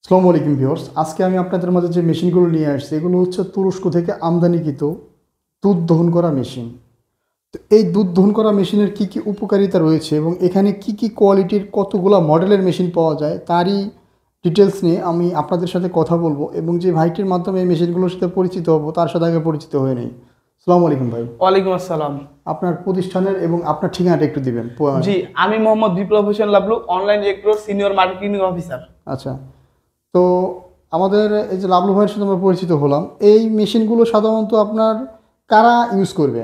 আসসালামু আলাইকুম ভিউয়ার্স, আজকে আমি আপনাদের মাঝে যে মেশিনগুলো নিয়ে আসছি এগুলো হচ্ছে তুরস্ক থেকে আমদানিকৃত দুধ দহন করা মেশিন। তো এই দুধ দহন করা মেশিনের কি কি উপকারিতা রয়েছে এবং এখানে কি কি কোয়ালিটির কতগুলা মডেলের মেশিন পাওয়া যায় তারই ডিটেলস নিয়ে আমি আপনাদের সাথে কথা বলবো এবং যে ভাইটির মাধ্যমে এই মেশিনগুলোর সাথে পরিচিত হব তার সাথে আগে পরিচিত হয়ে নেই। আসসালামু আলাইকুম ভাই। ওয়ালাইকুম আসসালাম। আপনার প্রতিষ্ঠানের এবং আপনার ঠিকানাটা একটু দিবেন। জি, আমি মোহাম্মদ বিপ্লব হোসেন লাবলু, অনলাইন এগ্রোর সিনিয়র মার্কেটিং অফিসার। আচ্ছা, তো আমাদের এই যে লাভলু ভাইয়ের সাথে আমরা পরিচিত হলাম, এই মেশিনগুলো সাধারণত আপনার কারা ইউজ করবে?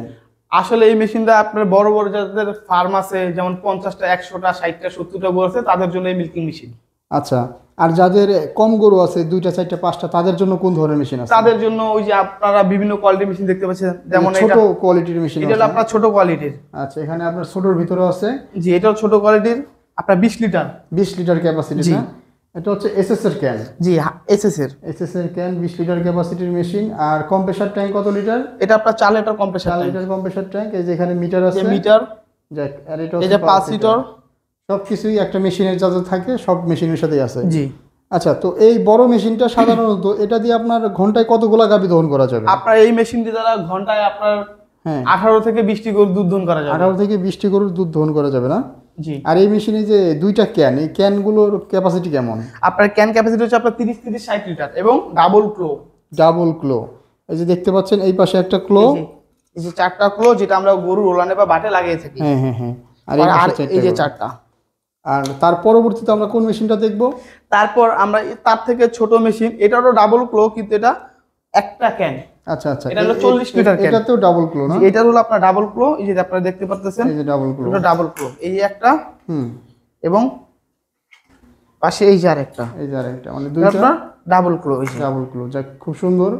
আসলে এই মেশিনটা আপনার বড় বড় যাদের ফার্ম আছে, যেমন 50টা 100টা 60টা 70টা গরু আছে, তাদের জন্য এই মিল্কিং মেশিন। আচ্ছা, আর যাদের কম গরু আছে 2টা 4টা 5টা তাদের জন্য কোন ধরনের মেশিন আছে? তাদের জন্য ওই যে আপনারা বিভিন্ন কোয়ালিটির মেশিন দেখতে পাচ্ছেন, যেমন ছোট কোয়ালিটির মেশিন এটা হলো আপনার ছোট কোয়ালিটির। আচ্ছা, এখানে আপনার ছোটর ভিতরে আছে। জি, এটাও ছোট কোয়ালিটির, আপনার 20 লিটার 20 লিটার ক্যাপাসিটি। না, এটা হচ্ছে এসএস এর ক্যান। জি, এসএস এর ক্যান 20 লিটার ক্যাপাসিটির মেশিন। আর কম্প্রেসার ট্যাঙ্ক কত লিটার? এটা আপনার 4 litre compressor 4 litre compressor tank. এই যে এখানে মিটার আছে, মিটার। যাক, আর এটা এই যে 5 লিটার। সবকিছুই একটা মেশিনের যা যা থাকে সব মেশিনের সাথেই আছে। জি। আচ্ছা, তো এই বড় মেশিনটা সাধারণত এটা দিয়ে আপনার ঘন্টায় কতগুলা গাভী দহন করা যাবে? আপনার এই মেশিন দিয়ে দ্বারা ঘন্টায় আপনার হ্যাঁ 18 থেকে 20টি গরুর দুধ দহন করা যাবে। 18 থেকে 20টি গরুর দুধ দহন করা যাবে না? জি। আর এই মেশিনে যে 2টা ক্যান, এই ক্যানগুলোর ক্যাপাসিটি কেমন? আপনার ক্যান ক্যাপাসিটি হচ্ছে আপনার 30 60 লিটার এবং ডাবল ক্লো। ডাবল ক্লো। এই যে দেখতে পাচ্ছেন এই পাশে একটা ক্লো, এই যে 4টা ক্লো, যেটা আমরা গরুর ওলানে বা বাটে লাগিয়ে থাকি। হ্যাঁ হ্যাঁ হ্যাঁ। আর এই যে 4টা। আর তার পরবর্তীতে আমরা কোন মেশিনটা দেখব? তারপর আমরা তার থেকে ছোট মেশিন, এটারও ডাবল ক্লো, কিন্তু এটা একটা ক্যান। আচ্ছা আচ্ছা, এটা হলো 40 লিটার ক্যান। এটাতেও ডাবল ক্লো না? এটা হলো আপনার ডাবল ক্লো, এই যে আপনারা দেখতে পাচ্ছেন, এই যে ডাবল ক্লো। এটা ডাবল ক্লো, এই যে একটা, এবং পাশে এই যে আরেকটা, এই যে আরেকটা, মানে দুইটা ডাবল ক্লো। এই যে ডাবল ক্লো, যাক খুব সুন্দর।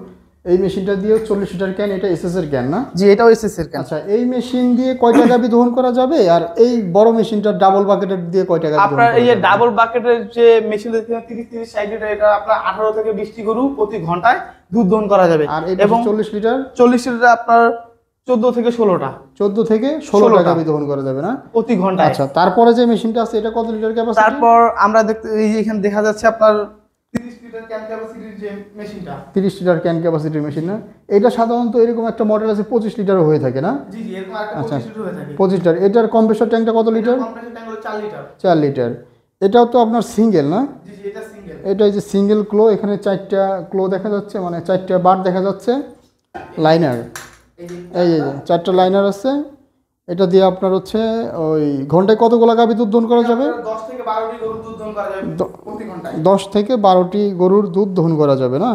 এই মেশিনটা দিয়ে 40 লিটার ক্যান, এটা এসএস এর ক্যান না? জি, এটাও এসএস এর ক্যান। আচ্ছা, এই মেশিন দিয়ে কয়টা গাভী দহন করা যাবে? আর এই বড় মেশিনটা ডাবল বাকেটের দিয়ে কয়টা গাভী দহন করা আপনার যাবে? এই যে ডাবল বাকেটের যে মেশিন দেখতে 30 60 লিটার, এটা আপনার 18 থেকে 20টি গরু প্রতি ঘন্টায় দুধ দহন করা যাবে। আর এবং 40 লিটার 40 লিটার আপনার 14 থেকে 16টা 14 থেকে 16টা গাভী দহন করা যাবে না প্রতি ঘন্টায়। আচ্ছা, তারপরে যে মেশিনটা আছে এটা কত লিটার ক্যাপাসিটি? তারপর আমরা দেখতে এই যে এখানে দেখা যাচ্ছে আপনার 30 লিটার ক্যান ক্যাপাসিটির যে মেশিনটা। 30 লিটার ক্যান ক্যাপাসিটির মেশিন না? এটা সাধারণত এরকম একটা মডেল আছে 25 লিটারও হয়ে থাকে না? জি জি, এরকম একটা 25 লিটার হয়ে থাকে। 25 লিটার। এটার কম্প্রেসর ট্যাঙ্কটা কত লিটার? কম্প্রেসর ট্যাঙ্ক হলো 4 লিটার। 4 লিটার। এটাও তো আপনার সিঙ্গেল না? জি জি, এটা সিঙ্গেল। এটা যে সিঙ্গেল ক্লো, এখানে 4টা ক্লো দেখা যাচ্ছে, মানে 4টা বার দেখা যাচ্ছে, লাইনার। এই যে 4টা লাইনার আছে। এটা দিয়ে আপনার হচ্ছে ওই ঘন্টায় কতগুলো গাভী দুধ দহন করা যাবে? 10 থেকে 12টি গরুর দুধ দহন করা যাবে প্রতি ঘন্টায়। 10 থেকে 12টি গরুর দুধ দহন করা যাবে না?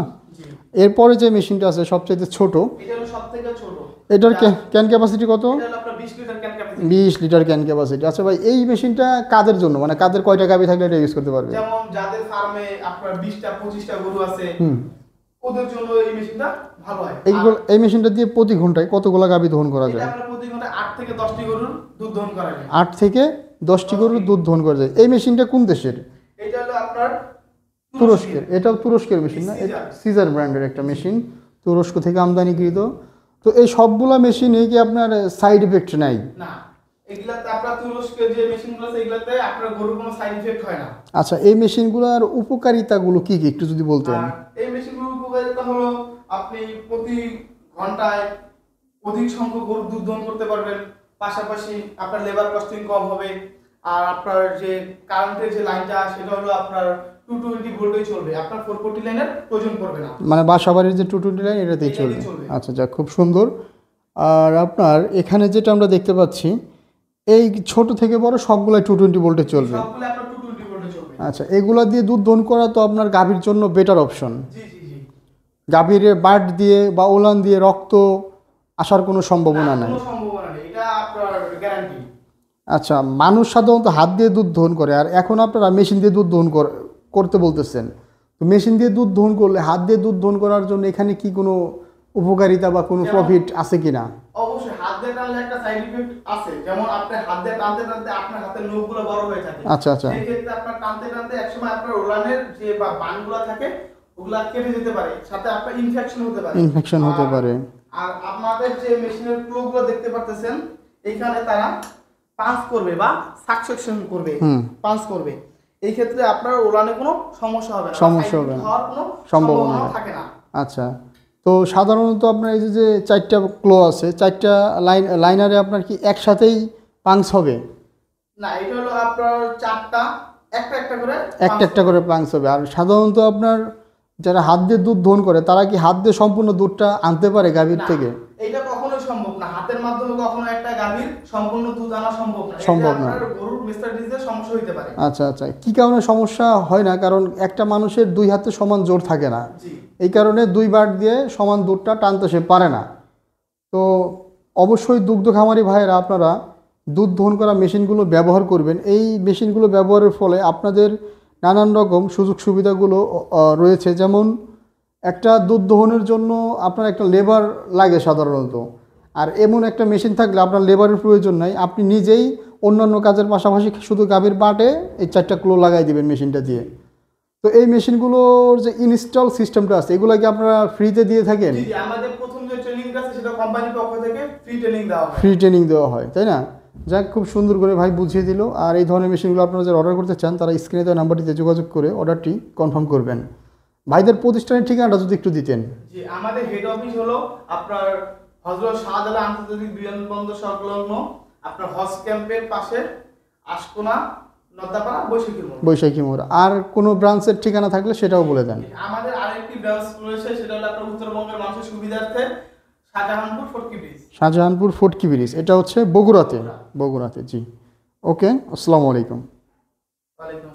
এরপরে যে মেশিনটা আছে সবচেয়ে ছোট, এটা হলো সবথেকে ছোট। এটার ক্যান ক্যাপাসিটি কত? এটা হলো আপনার 20 litre can capacity. 20 litre can capacity. আচ্ছা ভাই, এই মেশিনটা কাদের জন্য, মানে কাদের কয়টা গাভী থাকলে এটা ইউজ করতে পারবে? যেমন যাদের ফার্মে আপনার 20টা 25টা গরু আছে, ওদের জন্য এই মেশিনটা ভালো হয়। এই মেশিনটা দিয়ে প্রতি ঘন্টায় কতগুলো গাভী দহন করা যায়? এটা আপনার প্রতি ঘন্টায় 8 থেকে 10টি গরুর দুধ দহন করা যায়। 8 থেকে 10টি গরুর দুধ দহন করা যায়। এই মেশিনটা কোন দেশের? এটা হলো আপনার তুরস্কের। এটাও তুরস্কের মেশিন না? সিজার ব্র্যান্ডের একটা মেশিন, তুরস্ক থেকে আমদানিকৃত। তো এই সবগুলা মেশিনে কি আপনার সাইড ইফেক্ট নাই? না, এগুলাতে আপনার তুরস্কের যে মেশিনগুলো আছে এগুলাতে আপনার গরুর কোনো সাইড ইফেক্ট হয় না। আচ্ছা, এই মেশিনগুলোর উপকারিতাগুলো কি কি একটু যদি বলতেন? এই মেশিনগুলোর উপকারিতা হলো আপনি প্রতি ঘন্টায় অধিক সংখ্যক গরুর দুধ দহন করতে পারবেন, পাশাপাশি আপনার লেবার কস্টিং কম হবে, আর আপনার যে কারেন্টের যে লাইনটা সেটা হলো আপনার 220 ভোল্টেই চলবে, আপনার 440 লাইনের প্রয়োজন পড়বে না। মানে বাসাবাড়ির যে 220 লাইন এটাতেই চলবে। আচ্ছা, যাক খুব সুন্দর। আর আপনার এখানে যেটা আমরা দেখতে পাচ্ছি, এই ছোট থেকে বড় সবগুলাই 220 ভোল্টে চলবে। সবগুলো আপনার 220 ভোল্টে চলবে। আচ্ছা, এগুলা দিয়ে দুধ দহন করা তো আপনার গাভীর জন্য বেটার অপশন। জি জি জি। গাভীর বাট দিয়ে বা ওলান দিয়ে রক্ত আসার কোনো সম্ভাবনা নাই। কোনো সম্ভাবনা নেই, এটা আপনার গ্যারান্টি। আচ্ছা, মানুষ সাধারণত হাত দিয়ে দুধ দহন করে, আর এখন আপনারা মেশিন দিয়ে দুধ দহন করতে বলতেছেন। তো মেশিন দিয়ে দুধ দহন করলে হাত দিয়ে দুধ দহন করার জন্য এখানে কি কোনো উপকারিতা বা কোনো প্রফিট আছে কিনা? অবশ্যই হাত দিয়ে টানলে একটা সাইড ইফেক্ট আছে, যেমন আপনি হাত দিয়ে টানতে টানতে আপনার হাতের নখগুলো বড় হয়ে থাকে। আচ্ছা আচ্ছা, সেই ক্ষেত্রে আপনার টানতে টানতে একসময় আপনার ওলানের যে বা বানগুলো থাকে ওগুলা কেটে যেতে পারে, সাথে আপনার ইনফেকশন হতে পারে। ইনফেকশন হতে পারে। আর আপনাদের যে মেশিনের প্লগগুলো দেখতে পারতেছেন, এইখানে তারা পাঞ্চ করবে বা সাকসেশন করবে, পাঞ্চ করবে। এই ক্ষেত্রে আপনার ওলানে কোনো সমস্যা হবে না, সমস্যা হবে না, হওয়ার কোনো সম্ভাবনা সম্ভাবনা নেই। থাকে না। আচ্ছা, তো সাধারণত আপনার এই যে 4টা ক্লো আছে, 4টা লাইনারে আপনার কি একসাথেই পাংস হবে? না, এটা হলো আপনার চারটা একটা একটা করে একটা একটা করে পাংস হবে। আর সাধারণত আপনার যারা হাত দিয়ে দুধ দহন করে তারা কি হাত দিয়ে সম্পূর্ণ দুধটা আনতে পারে গাভীর না, থেকে? এটা কখনোই সম্ভব না। হাতের মাধ্যমে কখনো একটা গাভীর সম্পূর্ণ দুধ আনা সম্ভব না। সম্ভব এতে না। আপনার গরুর মেস্টাইটিসের সমস্যা হইতে পারে। আচ্ছা আচ্ছা, কি কারণে সমস্যা হয় না? কারণ একটা মানুষের 2 হাতে সমান জোর থাকে না, জি, এই কারণে 2 বার দিয়ে সমান দুধটা টানতে সে পারে না। তো অবশ্যই দুগ্ধ খামারি ভাইয়েরা আপনারা দুধ দহন করা মেশিনগুলো ব্যবহার করবেন। এই মেশিনগুলো ব্যবহারের ফলে আপনাদের নানান রকম সুযোগ সুবিধাগুলো রয়েছে। যেমন একটা দুধ দহনের জন্য আপনার একটা লেবার লাগে সাধারণত, আর এমন একটা মেশিন থাকলে আপনার লেবারের প্রয়োজন নাই, আপনি নিজেই অন্যান্য কাজের পাশাপাশি শুধু গাভীর পাটে এই 4টা ক্লো লাগাই দিবেন মেশিনটা দিয়ে। তো এই মেশিনগুলোর যে ইনস্টল সিস্টেমটা আছে এগুলো কি আপনারা ফ্রিতে দিয়ে থাকেন? জি, জি, আমাদের প্রথম যে ট্রেনিংটা আছে সেটা কোম্পানির পক্ষ থেকে ফ্রি ট্রেনিং দেওয়া হয়। ফ্রি ট্রেনিং দেওয়া হয়, তাই না? যাক, খুব সুন্দর করে ভাই বুঝিয়ে দিল। আর এই ধরনের মেশিনগুলো আপনারা যারা অর্ডার করতে চান তারা স্ক্রিনে দেওয়া নাম্বারটিতে যোগাযোগ করে অর্ডারটি কনফার্ম করবেন। ভাইদের প্রতিষ্ঠানের ঠিকানাটা যদি একটু দিতেন। জি, আমাদের হেড অফিস হলো আপনার হযরত শাহজালাল আন্তর্জাতিক বিমানবন্দর সংলগ্ন আপনার হজ ক্যাম্পের পাশে আশকোনা নদাপাড়া বৈশাখীর মোড়। বৈশাখী মোড়। আর কোনো ব্রাঞ্চের ঠিকানা থাকলে সেটাও বলে দেন। আমাদের আরেকটি ব্রাঞ্চ রয়েছে, সেটা হলো আপনার উত্তরবঙ্গের মানুষের সুবিধার্থে শাহজাহানপুর ফটকি ব্রিজ। শাহজাহানপুর ফটকি ব্রিজ, এটা হচ্ছে বগুড়াতে। বগুড়াতে, জি। ওকে, আসসালামু আলাইকুম। ওয়ালাইকুম